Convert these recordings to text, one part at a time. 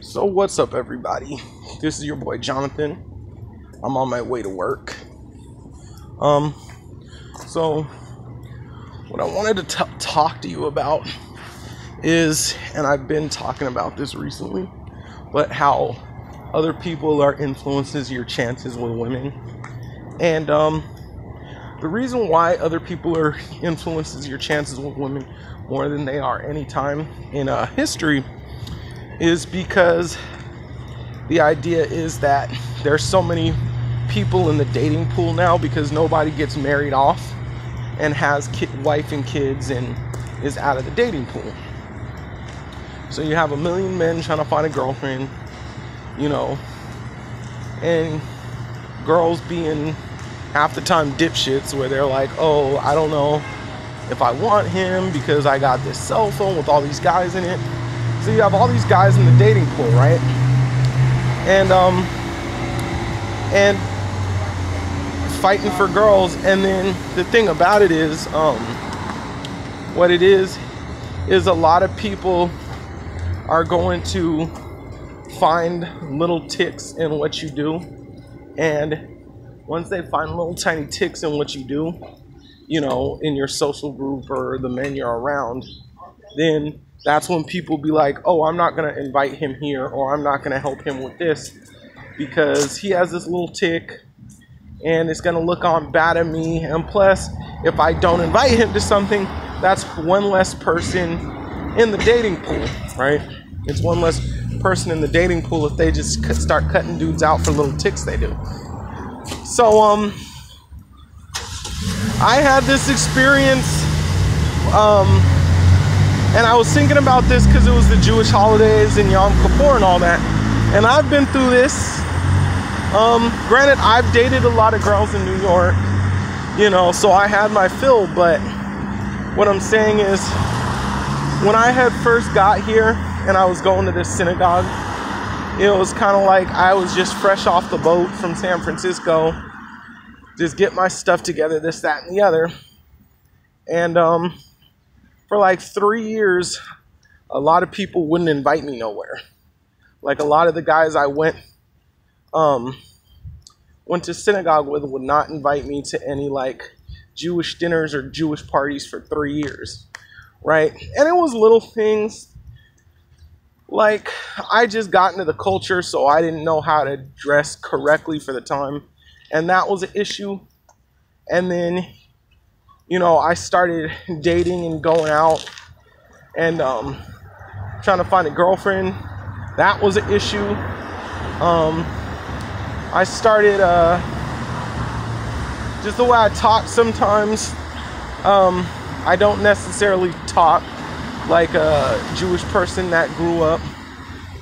So what's up, everybody? This is your boy Jonathan. I'm on my way to work. So what I wanted to talk to you about is, and I've been talking about this recently, but how other people are influences your chances with women. And the reason why other people are influences your chances with women more than they are any time in history is because the idea is that there's so many people in the dating pool now because nobody gets married off and has wife and kids and is out of the dating pool. So you have a million men trying to find a girlfriend, you know, and girls being half the time dipshits where they're like, oh, I don't know if I want him because I got this cell phone with all these guys in it. So you have all these guys in the dating pool, right? And fighting for girls. And then the thing about it is, what it is a lot of people are going to find little ticks in what you do. And once they find little tiny ticks in what you do, you know, in your social group or the men you're around, then that's when people be like, oh, I'm not going to invite him here, or I'm not going to help him with this because he has this little tick and it's going to look on bad at me. And plus, if I don't invite him to something, that's one less person in the dating pool, right? It's one less person in the dating pool if they just start cutting dudes out for little ticks they do. So, I had this experience, and I was thinking about this because it was the Jewish holidays and Yom Kippur and all that. And I've been through this. Granted, I've dated a lot of girls in New York, you know, so I had my fill. But what I'm saying is, when I had first got here and I was going to this synagogue, it was kind of like I was just fresh off the boat from San Francisco, just get my stuff together, this, that, and the other. And for like 3 years, a lot of people wouldn't invite me nowhere. Like a lot of the guys I went to synagogue with would not invite me to any like Jewish dinners or Jewish parties for 3 years, right? And it was little things like I just got into the culture, so I didn't know how to dress correctly for the time, and that was an issue. And then, you know, I started dating and going out and trying to find a girlfriend. That was an issue. I started, just the way I talk sometimes, I don't necessarily talk like a Jewish person that grew up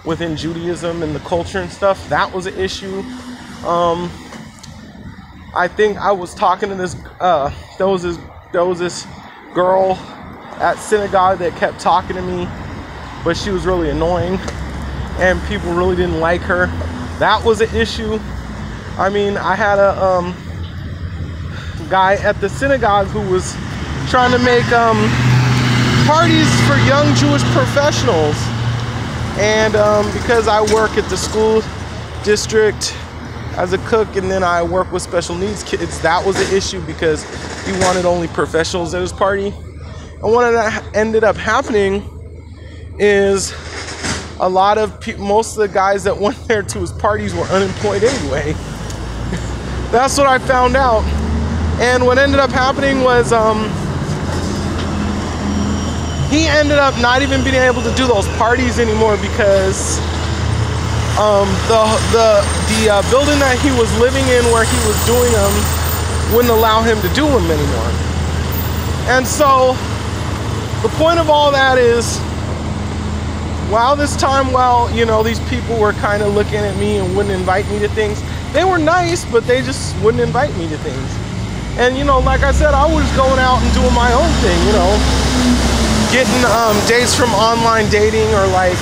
within Judaism and the culture and stuff. That was an issue. I think I was talking to this, there was this girl at synagogue that kept talking to me, but she was really annoying and people really didn't like her. That was an issue. I mean, I had a guy at the synagogue who was trying to make parties for young Jewish professionals, and because I work at the school district as a cook, and then I work with special needs kids, that was an issue because he wanted only professionals at his party. And what ended up happening is most of the guys that went there to his parties were unemployed anyway. That's what I found out. And what ended up happening was he ended up not even being able to do those parties anymore because the building that he was living in where he was doing them wouldn't allow him to do them anymore. And so the point of all that is, while you know, these people were kind of looking at me and wouldn't invite me to things, they were nice, but they just wouldn't invite me to things. And you know, like I said, I was going out and doing my own thing, you know, getting dates from online dating, or like,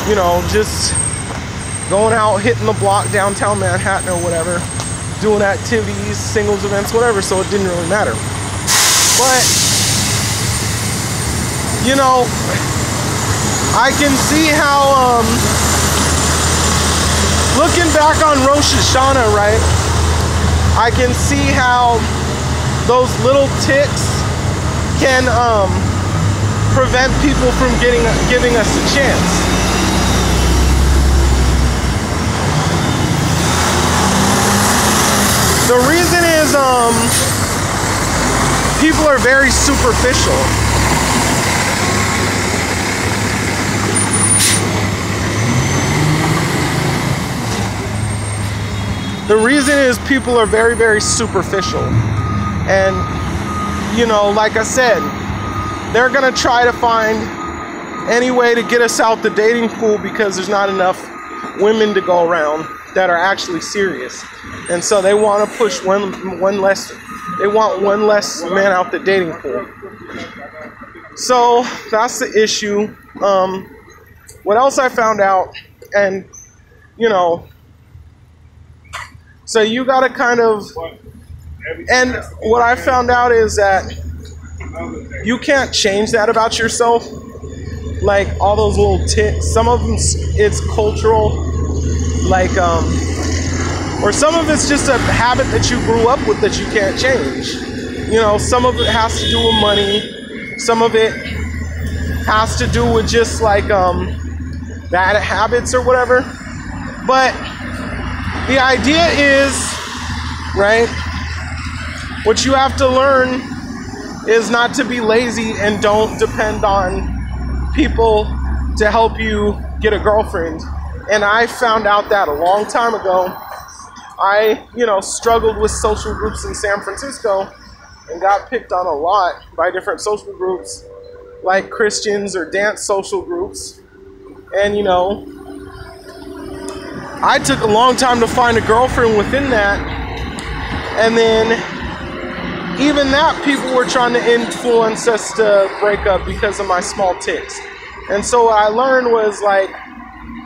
you know, just going out, hitting the block downtown Manhattan or whatever, doing activities, singles events, whatever, so it didn't really matter. But, you know, I can see how, looking back on Rosh Hashanah, right? I can see how those little ticks can prevent people from giving us a chance. The reason is people are very superficial. The reason is people are very, very superficial. And, you know, like I said, they're gonna try to find any way to get us out the dating pool because there's not enough women to go around that are actually serious. And so they want to push one less man out the dating pool. So that's the issue. What else I found out, and you know, so you got to kind of, and what I found out is that you can't change that about yourself. Like all those little ticks, some of them it's cultural, like or some of it's just a habit that you grew up with that you can't change. You know, some of it has to do with money, some of it has to do with just like bad habits or whatever. But the idea is, right, what you have to learn is not to be lazy and don't depend on people to help you get a girlfriend. And I found out that a long time ago. I, you know, struggled with social groups in San Francisco and got picked on a lot by different social groups like Christians or dance social groups. And, you know, I took a long time to find a girlfriend within that. And then even that, people were trying to influence us to break up because of my small ticks. And so what I learned was, like,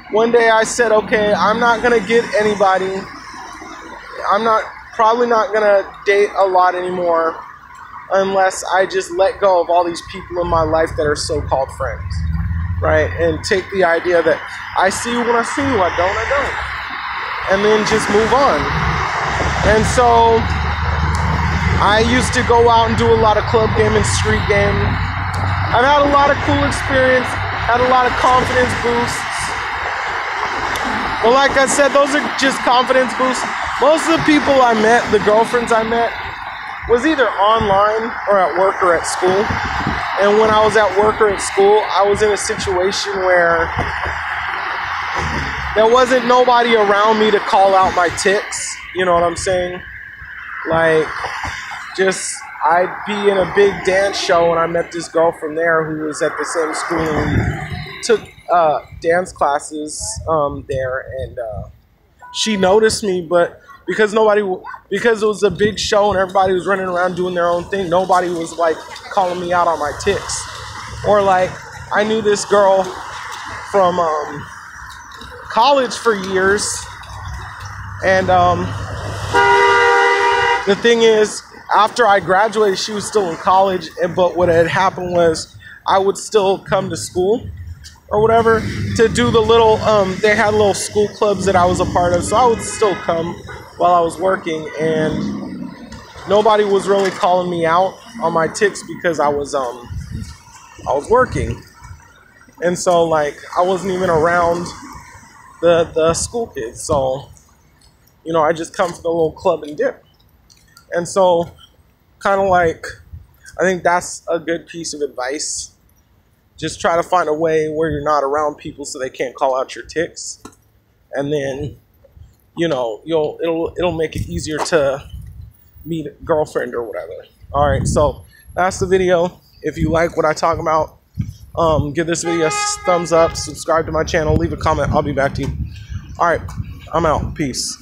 one day I said, okay, I'm not going to get anybody. I'm probably not going to date a lot anymore unless I just let go of all these people in my life that are so-called friends, right? And take the idea that I see you when I see you, I don't. And then just move on. And so I used to go out and do a lot of club game and street game. I've had a lot of cool experience, had a lot of confidence boosts. But like I said, those are just confidence boosts. Most of the people I met, the girlfriends I met, was either online or at work or at school. And when I was at work or at school, I was in a situation where there wasn't nobody around me to call out my ticks. You know what I'm saying? Like, just, I'd be in a big dance show and I met this girl from there who was at the same school, and we took dance classes there, and she noticed me, but because it was a big show and everybody was running around doing their own thing, nobody was like calling me out on my ticks. Or like, I knew this girl from college for years, and the thing is, after I graduated, she was still in college, but what had happened was I would still come to school or whatever to do the little, they had little school clubs that I was a part of, so I would still come while I was working, and nobody was really calling me out on my ticks because I was working. And so, like, I wasn't even around the school kids, so, you know, I just come to the little club and dip. And so, kind of like, I think that's a good piece of advice. Just try to find a way where you're not around people so they can't call out your ticks. And then, you know, it'll make it easier to meet a girlfriend or whatever. All right, so that's the video. If you like what I talk about, give this video a thumbs up, subscribe to my channel, leave a comment. I'll be back to you. All right, I'm out. Peace.